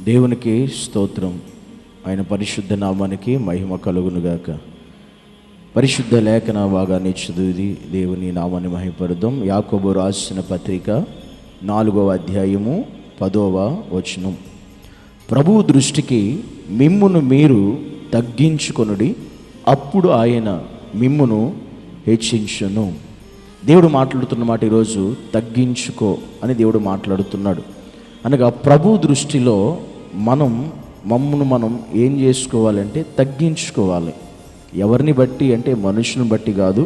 దేవునికి స్తోత్రం. ఆయన పరిశుద్ధ నామానికి మహిమ కలుగునుగాక. పరిశుద్ధ లేఖన భాగాన్ని చదివి దేవుని నామాన్ని మహిమపరుద్దాం. యాకోబు రాసిన పత్రిక 4వ అధ్యాయము 10వ వచనం. ప్రభువు దృష్టికి మిమ్మును మీరు తగ్గించుకొనుడి, అప్పుడు ఆయన మిమ్మును హెచ్చించును. దేవుడు మాట్లాడుతున్న మాట ఈరోజు తగ్గించుకో అని దేవుడు మాట్లాడుతున్నాడు. అనగా ప్రభు దృష్టిలో మనం ఏం చేసుకోవాలంటే తగ్గించుకోవాలి. ఎవరిని బట్టి అంటే మనుషుని బట్టి కాదు,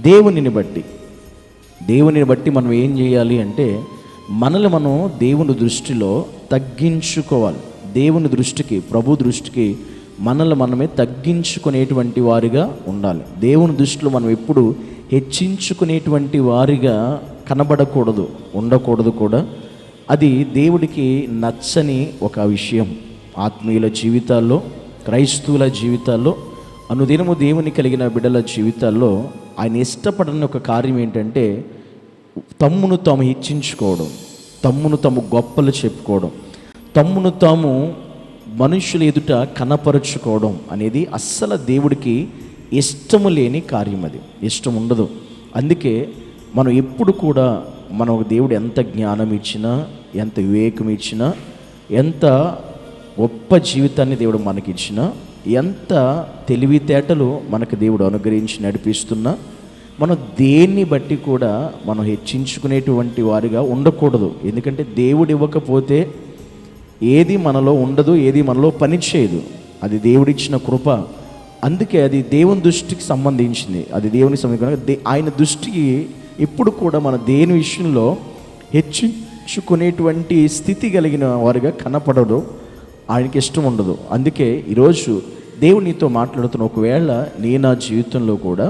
దేవునిని బట్టి మనం ఏం చేయాలి అంటే మనల్ని మనం దేవుని దృష్టిలో తగ్గించుకోవాలి. దేవుని దృష్టికి, ప్రభు దృష్టికి మనల్ని మనమే తగ్గించుకునేటువంటి వారిగా ఉండాలి. దేవుని దృష్టిలో మనం ఎప్పుడు హెచ్చించుకునేటువంటి వారిగా కనబడకూడదు, ఉండకూడదు కూడా. అది దేవుడికి నచ్చని ఒక విషయం. ఆత్మీయుల జీవితాల్లో, క్రైస్తవుల జీవితాల్లో, అనుదినము దేవుని కలిగిన బిడ్డల జీవితాల్లో ఆయన ఇష్టపడని ఒక కార్యం ఏంటంటే తమ్మును తాము హెచ్చించుకోవడం, తమ్మును తాము గొప్పలు చెప్పుకోవడం, తమ్మును తాము మనుషుల ఎదుట కనపరుచుకోవడం అనేది అస్సలు దేవుడికి ఇష్టము లేని కార్యం. అది ఇష్టం ఉండదు. అందుకే మనం ఎప్పుడు కూడా మనకు దేవుడు ఎంత జ్ఞానం ఇచ్చినా, ఎంత వివేకం ఇచ్చినా, ఎంత గొప్ప జీవితాన్ని దేవుడు మనకిచ్చినా, ఎంత తెలివితేటలు మనకు దేవుడు అనుగ్రహించి నడిపిస్తున్నా, మనం దేన్ని బట్టి కూడా మనం హెచ్చించుకునేటువంటి వారిగా ఉండకూడదు. ఎందుకంటే దేవుడు ఇవ్వకపోతే ఏది మనలో ఉండదు, ఏది మనలో పనిచేయదు. అది దేవుడిచ్చిన కృప. అందుకే అది దేవుని దృష్టికి సంబంధించింది. అది దేవునికి సంబంధించి ఆయన దృష్టికి ఇప్పుడు కూడా మన దేని విషయంలో హెచ్చించుకునేటువంటి స్థితి కలిగిన వారిగా కనపడదు, ఆయనకి ఇష్టం ఉండదు. అందుకే ఈరోజు దేవుడు నీతో మాట్లాడుతున్న, ఒకవేళ నా జీవితంలో కూడా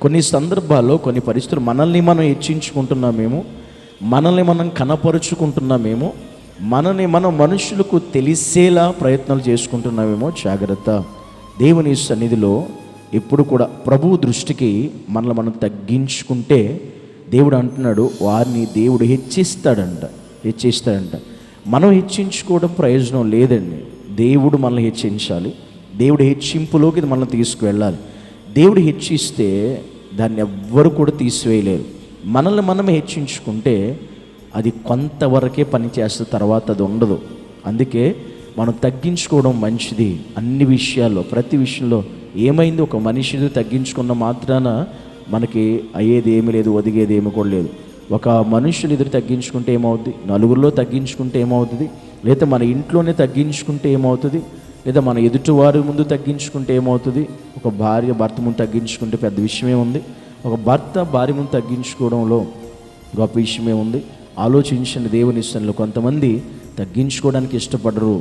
కొన్ని సందర్భాల్లో, కొన్ని పరిస్థితులు మనల్ని మనం హెచ్చించుకుంటున్నామేమో, మనల్ని మనం కనపరుచుకుంటున్నామేమో, మనల్ని మనం మనుషులకు తెలిసేలా ప్రయత్నాలు చేసుకుంటున్నామేమో. జాగ్రత్త. దేవుని సన్నిధిలో ఎప్పుడు కూడా ప్రభువు దృష్టికి మనల్ని మనం తగ్గించుకుంటే దేవుడు అంటున్నాడు, వారిని దేవుడు హెచ్చిస్తాడంట. మనం హెచ్చించుకోవడం ప్రయోజనం లేదండి. దేవుడు మనల్ని హెచ్చించాలి. దేవుడు హెచ్చింపులోకి మనల్ని తీసుకువెళ్ళాలి. దేవుడు హెచ్చిస్తే దాన్ని ఎవ్వరు కూడా తీసివేయలేరు. మనల్ని మనం హెచ్చించుకుంటే అది కొంతవరకే పనిచేస్తే తర్వాత అది ఉండదు. అందుకే మనం తగ్గించుకోవడం మంచిది. అన్ని విషయాల్లో, ప్రతి విషయంలో ఏమైంది, ఒక మనిషిని తగ్గించుకున్న మాత్రాన మనకి అయ్యేది ఏమీ లేదు, ఒదిగేది ఏమి కూడా లేదు. ఒక మనుషులు ఎదురు తగ్గించుకుంటే ఏమవుతుంది, నలుగురిలో తగ్గించుకుంటే ఏమవుతుంది, లేదా మన ఇంట్లోనే తగ్గించుకుంటే ఏమవుతుంది, లేదా మన ఎదుటివారి ముందు తగ్గించుకుంటే ఏమవుతుంది. ఒక భార్య భర్త ముందు తగ్గించుకుంటే పెద్ద విషయమే ఉంది. ఒక భర్త భార్య ముందు తగ్గించుకోవడంలో గొప్ప విషయమే ఉంది. ఆలోచించండి. దేవుని ఇష్టంలో కొంతమంది తగ్గించుకోవడానికి ఇష్టపడరు.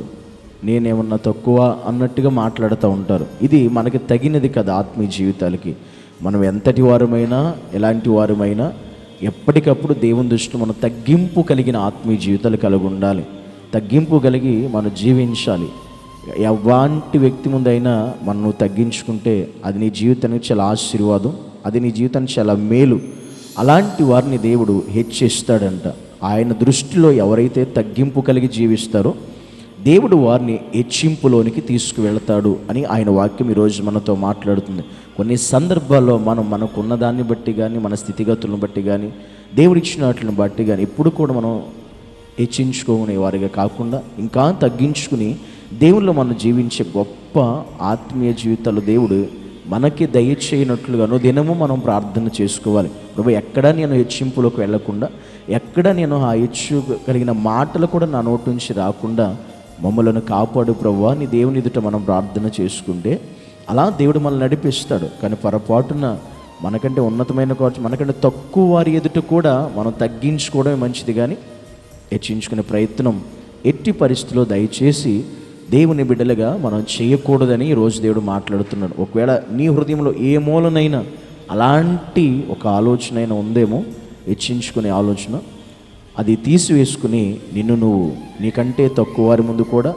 నేనేమన్నా తక్కువ అన్నట్టుగా మాట్లాడుతూ ఉంటారు. ఇది మనకి తగినది కదా. ఆత్మీయ జీవితాలకి మనం ఎంతటి వారమైనా, ఎలాంటి వారమైనా ఎప్పటికప్పుడు దేవుని దృష్టిలో మనం తగ్గింపు కలిగిన ఆత్మీయ జీవితాలు కలిగి ఉండాలి. తగ్గింపు కలిగి మనం జీవించాలి. ఎలాంటి వ్యక్తి ముందైనా మనం తగ్గించుకుంటే అది నీ జీవితానికి చాలా ఆశీర్వాదం, అది నీ జీవితానికి చాలా మేలు. అలాంటి వారిని దేవుడు హెచ్చిస్తాడంట. ఆయన దృష్టిలో ఎవరైతే తగ్గింపు కలిగి జీవిస్తారో దేవుడు వారిని హెచ్చింపులోనికి తీసుకువెళ్తాడు అని ఆయన వాక్యం ఈరోజు మనతో మాట్లాడుతుంది. కొన్ని సందర్భాల్లో మనకున్న దాన్ని బట్టి కానీ, మన స్థితిగతులను బట్టి కానీ, దేవుడిచ్చిన వాటిని బట్టి కానీ ఎప్పుడు కూడా మనం హెచ్చించుకునే వారిగా కాకుండా ఇంకా తగ్గించుకుని దేవుళ్ళు మనం జీవించే గొప్ప ఆత్మీయ జీవితాలు దేవుడు మనకి దయచేయనట్లుగాను దినము మనం ప్రార్థన చేసుకోవాలి. ప్రభు, ఎక్కడా నేను హెచ్చింపులోకి వెళ్లకుండా, ఎక్కడ నేను ఆ హెచ్చు కలిగిన మాటలు కూడా నా నోటి నుంచి రాకుండా మమ్మలను కాపాడు ప్రభువా నీ దేవుని ఎదుట మనం ప్రార్థన చేసుకుంటే అలా దేవుడు మనల్ని నడిపిస్తాడు. కానీ పొరపాటున మనకంటే ఉన్నతమైన కావచ్చు, మనకంటే తక్కువ వారి ఎదుట కూడా మనం తగ్గించుకోవడమే మంచిది. కానీ హెచ్చించుకునే ప్రయత్నం ఎట్టి పరిస్థితుల్లో దయచేసి దేవుని బిడ్డలుగా మనం చేయకూడదని ఈరోజు దేవుడు మాట్లాడుతున్నాడు. ఒకవేళ నీ హృదయంలో ఏ మూలనైనా అలాంటి ఒక ఆలోచన అయినా ఉందేమో, హెచ్చించుకునే ఆలోచన, అది తీసివేసుకుని నిన్ను నువ్వు నీకంటే తక్కువ వారి ముందు కూడా,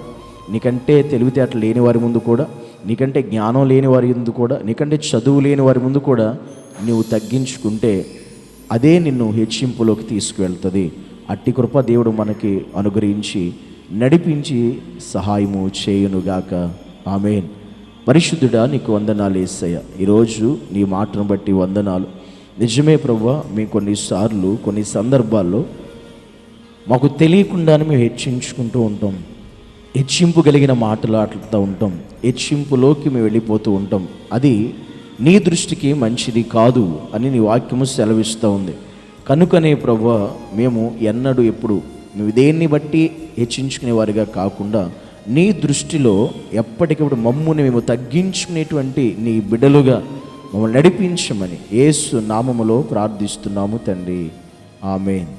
నీకంటే తెలివితేటలు లేని వారి ముందు కూడా, నీకంటే జ్ఞానం లేని వారి ముందు కూడా, నీకంటే చదువు లేని వారి ముందు కూడా నువ్వు తగ్గించుకుంటే అదే నిన్ను హెచ్చింపులోకి తీసుకువెళ్తుంది. అట్టి కృప దేవుడు మనకి అనుగ్రహించి నడిపించి సహాయము చేయునుగాక. ఆమేన్. పరిశుద్ధుడా, నీకు వందనాలు యేసయ్య. ఈరోజు నీ మాటను బట్టి వందనాలు. నిజమే ప్రభువా, మేము కొన్నిసార్లు కొన్ని సందర్భాల్లో మాకు తెలియకుండానే మేము హెచ్చించుకుంటూ ఉంటాం, హెచ్చింపు కలిగిన మాట్లాడుతూ ఉంటాం, హెచ్చింపులోకి మేము వెళ్ళిపోతూ ఉంటాం. అది నీ దృష్టికి మంచిది కాదు అని నీ వాక్యము సెలవిస్తూ ఉంది. కనుకనే ప్రభువా, మేము ఎన్నడూ ఎప్పుడు నువ్వు దేన్ని బట్టి హెచ్చించుకునే వారిగా కాకుండా నీ దృష్టిలో ఎప్పటికప్పుడు మమ్ముని మేము తగ్గించుకునేటువంటి నీ బిడ్డలుగా మమ్మల్ని నడిపించమని యేసు నామములో ప్రార్థిస్తున్నాము తండ్రి. ఆమేన్.